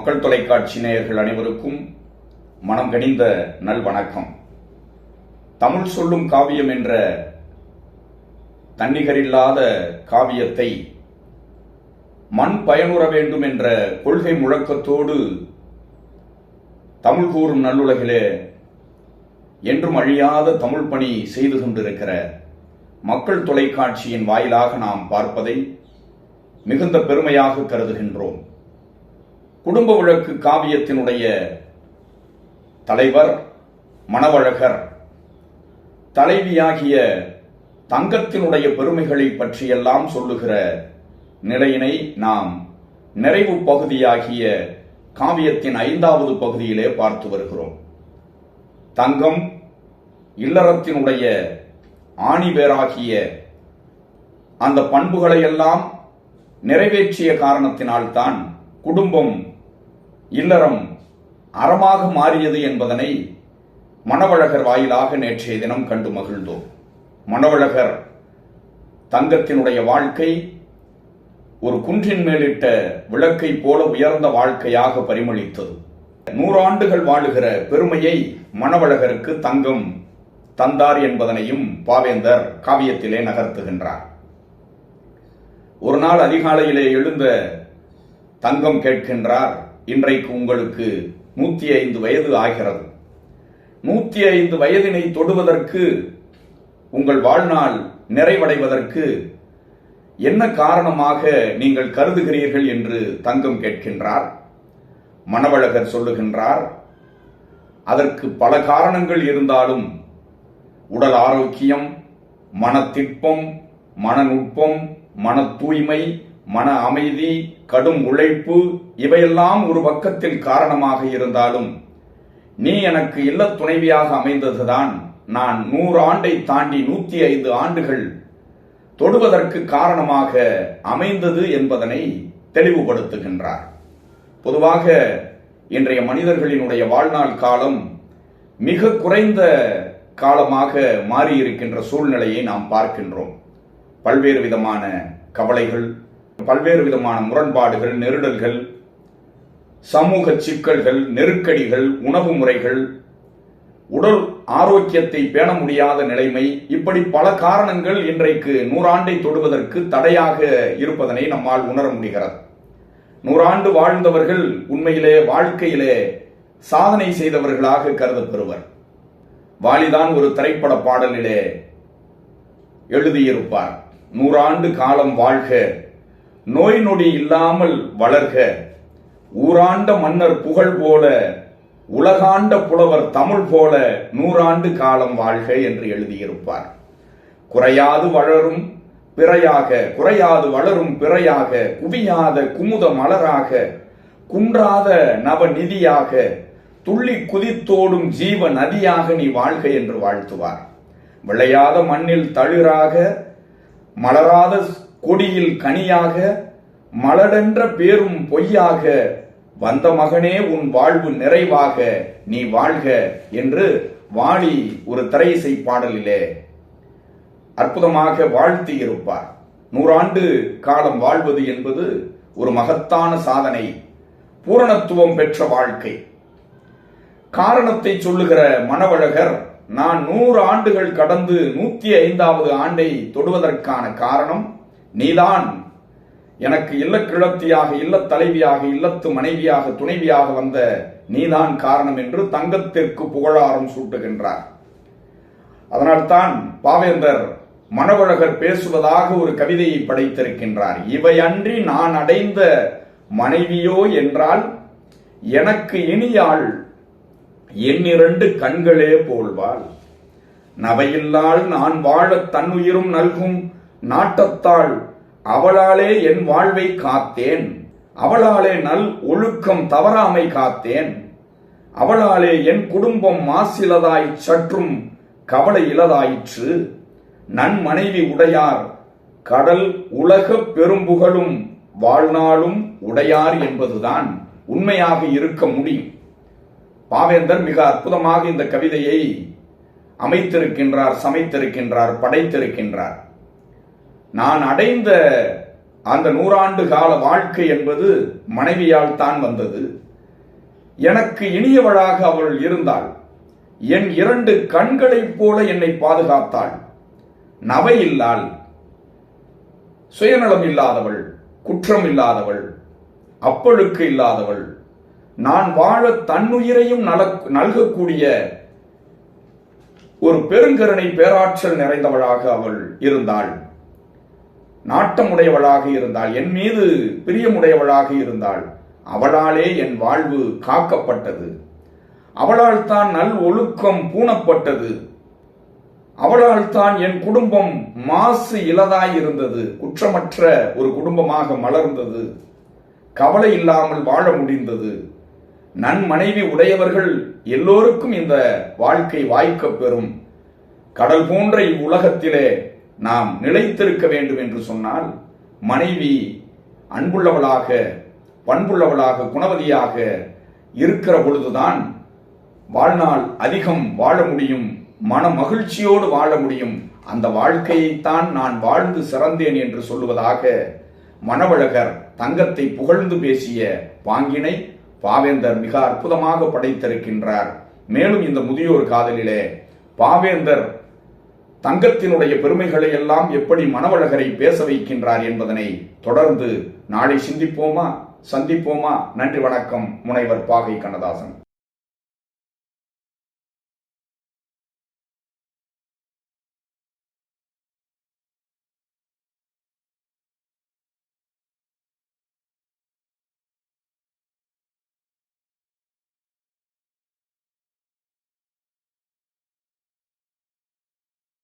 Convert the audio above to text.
மக்கள் தொலைக்காட்சி நேயர்கள் அனைவருக்கும் மனம் கனிந்த நல்வணக்கம். தமிழ் சொல்லும் காவியம் என்ற தன்னிகரில்லாத காவியத்தை மண் பயனுற வேண்டும் என்ற கொள்கை முழக்கத்தோடு தமிழ் கூறும் நல்லுலகிலே என்றும் அழியாத தமிழ் பணி செய்து கொண்டிருக்கிற மக்கள் தொலைக்காட்சியின் வாயிலாக நாம் பார்ப்பதை மிகுந்த பெருமையாக கருதுகின்றோம். குடும்ப வழக்கு காவியத்தினுடைய தலைவர் மணவழகர் தலைவியாகிய தங்கத்தினுடைய பெருமைகளை பற்றியெல்லாம் சொல்லுகிற நிலையினை நாம் நிறைவு பகுதியாகிய காவியத்தின் 5வது பகுதியிலே பார்த்து வருகிறோம். தங்கம் இல்லறத்தினுடைய ஆணிவேராகிய அந்த பண்புகளை எல்லாம் நிறைவேற்றிய காரணத்தினால்தான் குடும்பம் இல்லறம் அறமாக மாறியது என்பதனை மணவழகர் வாயிலாக நேற்றைய தினம் கண்டு மகிழ்ந்தோம். மணவழகர் தங்கத்தினுடைய வாழ்க்கை ஒரு குன்றின் மேலிட்ட விளக்கை போல உயர்ந்த வாழ்க்கையாக பரிமளித்தது. 100 ஆண்டுகள் வாழுகிற பெருமையை மணவழகருக்கு தங்கம் தந்தார் என்பதனையும் பாவேந்தர் காவியத்திலே நகர்த்துகின்றார். ஒரு நாள் அதிகாலையிலே எழுந்த தங்கம் கேட்கின்றார், இன்றைக்கு உங்களுக்கு 105 வயது ஆகிறது. 105 வயதினை தொடுவதற்கு உங்கள் வாழ்நாள் நிறைவடைவதற்கு என்ன காரணமாக நீங்கள் கருதுகிறீர்கள் என்று தங்கம் கேட்கின்றார். மணவழகர் சொல்லுகின்றார், அதற்கு பல காரணங்கள் இருந்தாலும் உடல் ஆரோக்கியம், மனத்திற்பம், மனநுட்பம், மன தூய்மை, மன அமைதி, கடும் உழைப்பு இவையெல்லாம் ஒரு பக்கத்தில் காரணமாக இருந்தாலும் நீ எனக்கு இல்லத் துணைவியாக அமைந்ததுதான் நான் 100 ஆண்டை தாண்டி 105 ஆண்டுகள் தொடுவதற்கு காரணமாக அமைந்தது என்பதனை தெளிவுபடுத்துகின்றார். பொதுவாக இன்றைய மனிதர்களினுடைய வாழ்நாள் காலம் மிக குறைந்த காலமாக மாறியிருக்கின்ற சூழ்நிலையை நாம் பார்க்கின்றோம். பல்வேறு விதமான கவலைகள், பல்வேறு விதமான முரண்பாடுகள், நெருடல்கள், சமூக சிக்கல்கள், நெருக்கடிகள், உணவு முறைகள், உடல் ஆரோக்கியத்தை பேண முடியாத நிலைமை, இப்படி பல காரணங்கள் இன்றைக்கு 100 ஆண்டை தொடுவதற்கு தடையாக இருப்பதனை நம்மால் உணர முடிகிறது. 100 ஆண்டு வாழ்ந்தவர்கள் உண்மையிலே வாழ்க்கையிலே சாதனை செய்தவர்களாக கருதப்பெறுவர். வாலிதான் ஒரு திரைப்பட பாடலிலே எழுதியிருப்பார், 100 ஆண்டு காலம் வாழ்க, நோய் நொடி இல்லாமல் வளர்க, ஊராண்ட மன்னர் புகழ் போல, உலகாண்ட புலவர் தமிழ் போல 100 ஆண்டு காலம் வாழ்க என்று எழுதியிருப்பார். குறையாது வளரும் பிறையாக, குறையாது வளரும் பிறையாக, குவியாத குமுத மலராக, குன்றாத நவநிதியாக, துள்ளி குதித்தோடும் ஜீவ நதியாக நீ வாழ்க என்று வாழ்த்துவார். விளையாத மண்ணில் தளிராக, மலராத கொடியில் கனியாக, மலடென்ற பேரும் பொய்யாக, வந்த மகனே உன் வாழ்வு நிறைவாக நீ வாழ்க என்று வாலி ஒரு திரையிசை பாடலிலே அற்புதமாக வாழ்த்தி இருப்பார். 100 ஆண்டு காலம் வாழ்வது என்பது ஒரு மகத்தான சாதனை, பூரணத்துவம் பெற்ற வாழ்க்கை. காரணத்தை சொல்லுகிற மணவழகர், நான் 100 ஆண்டுகள் கடந்து 105வது ஆண்டை தொடுவதற்கான காரணம் நீதான். எனக்கு இல்லக்கிழத்தியாக, இல்லத் தலைவியாக, இல்லத்து மனைவியாக, துணைவியாக வந்த நீதான் காரணம் என்று தங்கத்திற்கு புகழாரம் சூட்டுகின்றார். அதனால்தான் பாவேந்தர் மணவழகர் பேசுவதாக ஒரு கவிதையை படைத்திருக்கின்றார். இவையன்றி நான் அடைந்த மனைவியோ என்றால் எனக்கு இனியாள் என் 2 கண்களே போல்வாள். நவையில்லாள் நான் வாழ தன்னுயிரும் நல்கும் நாட்டத்தாள், அவளாலே என் வாழ்வை காத்தேன், அவளாலே நல் ஒழுக்கம் தவறாமை காத்தேன், அவளாலே என் குடும்பம் மாசிலதாய் சற்றும் கவலை இலதாயிற்று. நன்மனைவி உடையார் கடல் உலக பெரும்புகழும் வாழ்நாளும் உடையார் என்பதுதான் உண்மையாக இருக்க முடியும். பாவேந்தர் மிக அற்புதமாக இந்த கவிதையை அமைத்திருக்கின்றார், சமைத்திருக்கின்றார், படைத்திருக்கின்றார். நான் அடைந்த அந்த 100 ஆண்டு கால வாழ்க்கை என்பது மனைவியால் தான் வந்தது. எனக்கு இனியவளாக அவள் இருந்தாள். என் 2 கண்களைப் போல என்னை பாதுகாத்தாள். நவை இல்லாள், சுயநலம் இல்லாதவள், குற்றம் இல்லாதவள், அப்பழுக்கு இல்லாதவள், நான் வாழ தன்னுயிரையும் நல்கக்கூடிய ஒரு பெருங்கருணை பேராற்றல் நிறைந்தவளாக அவள் இருந்தாள். நாட்டமுடையவளாக இருந்தாள். என் மீது பிரியமுடையவளாக இருந்தாள். அவளாலே என் வாழ்வு காக்கப்பட்டது. அவளால் தான் நல் ஒழுக்கம் பூணப்பட்டது. அவளால் தான் என் குடும்பம் மாசு இலதாய் இருந்தது. குற்றமற்ற ஒரு குடும்பமாக மலர்ந்தது. கவலை இல்லாமல் வாழ முடிந்தது. நன்மனைவி உடையவர்கள் எல்லோருக்கும் இந்த வாழ்க்கை வாய்க்கப் பெறும். கடல் போன்ற இவ்வுலகத்திலே நாம் நிலைத்திருக்க வேண்டும் என்று சொன்னால் மனைவி அன்புள்ளவளாக, பண்புள்ளவளாக, குணவதியாக இருக்கிற பொழுதுதான் வாழ்நாள் அதிகம் வாழ முடியும், மன மகிழ்ச்சியோடு வாழ முடியும். அந்த வாழ்க்கையைத்தான் நான் வாழ்ந்து சிறந்தேன் என்று சொல்லுவதாக மணவழகர் தங்கத்தை புகழ்ந்து பேசிய பாங்கினை பாவேந்தர் மிக அற்புதமாக படைத்திருக்கின்றார். மேலும் இந்த முதியோர் காதலிலே பாவேந்தர் தங்கத்தினுடைய பெருமைகளை எல்லாம் எப்படி மணவழகரை பேச வைக்கின்றார் என்பதனை தொடர்ந்து நாளை சிந்திப்போமா, சந்திப்போமா. நன்றி, வணக்கம். முனைவர் பாகை கண்ணதாசன்.